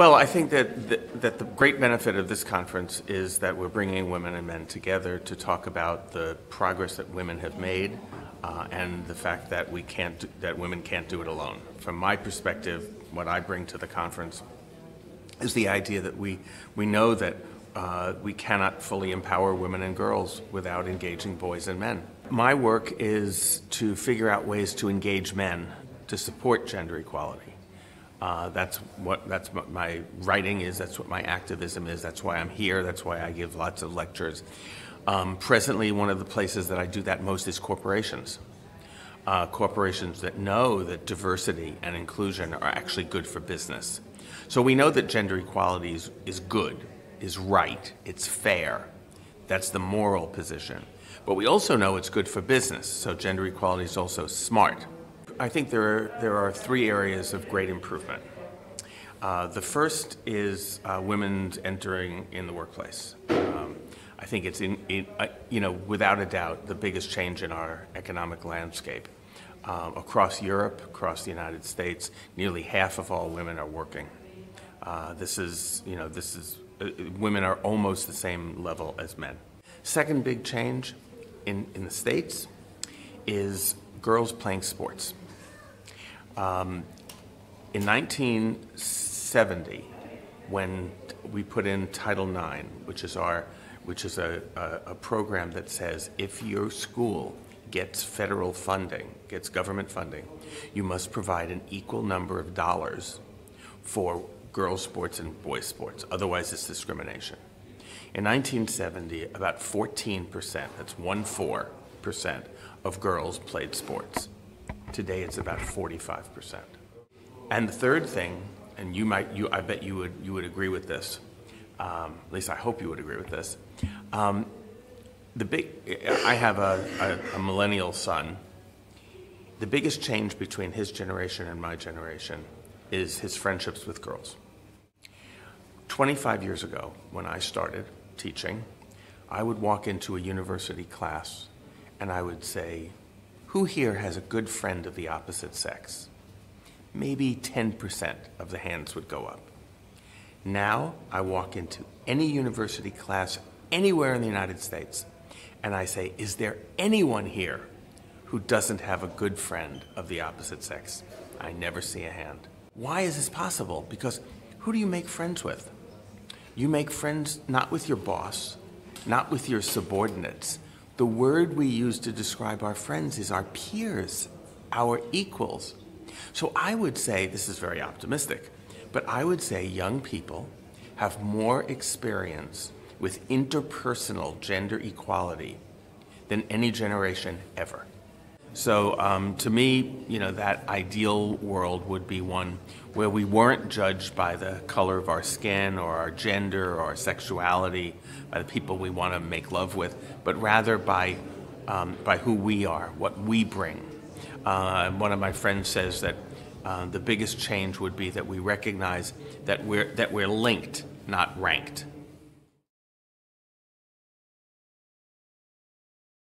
Well, I think that the great benefit of this conference is that we're bringing women and men together to talk about the progress that women have made and the fact that women can't do it alone. From my perspective, what I bring to the conference is the idea that we know that we cannot fully empower women and girls without engaging boys and men. My work is to figure out ways to engage men to support gender equality. That's what my writing is, that's what my activism is, that's why I'm here, that's why I give lots of lectures. Presently, one of the places that I do that most is corporations. Corporations that know that diversity and inclusion are actually good for business. So we know that gender equality is good, is right, it's fair. That's the moral position. But we also know it's good for business, so gender equality is also smart. I think there are three areas of great improvement. The first is women entering in the workplace. I think it's without a doubt the biggest change in our economic landscape. Across Europe, across the United States, nearly half of all women are working. Women are almost the same level as men. Second big change in the States is girls playing sports. In 1970, when we put in Title IX, which is a program that says if your school gets federal funding, gets government funding, you must provide an equal number of dollars for girls' sports and boys' sports. Otherwise, it's discrimination. In 1970, about 14%, that's 14%, of girls played sports. Today, it's about 45%. And the third thing, and I bet you would agree with this. At least I hope you would agree with this. I have a millennial son. The biggest change between his generation and my generation is his friendships with girls. 25 years ago, when I started teaching, I would walk into a university class and I would say, who here has a good friend of the opposite sex? Maybe 10% of the hands would go up. Now I walk into any university class anywhere in the United States and I say, is there anyone here who doesn't have a good friend of the opposite sex? I never see a hand. Why is this possible? Because who do you make friends with? You make friends not with your boss, not with your subordinates. The word we use to describe our friends is our peers, our equals. So I would say, this is very optimistic, but I would say young people have more experience with interpersonal gender equality than any generation ever. So to me, that ideal world would be one where we weren't judged by the color of our skin or our gender or our sexuality, by the people we want to make love with, but rather by who we are, what we bring. One of my friends says that the biggest change would be that we recognize that we're linked, not ranked.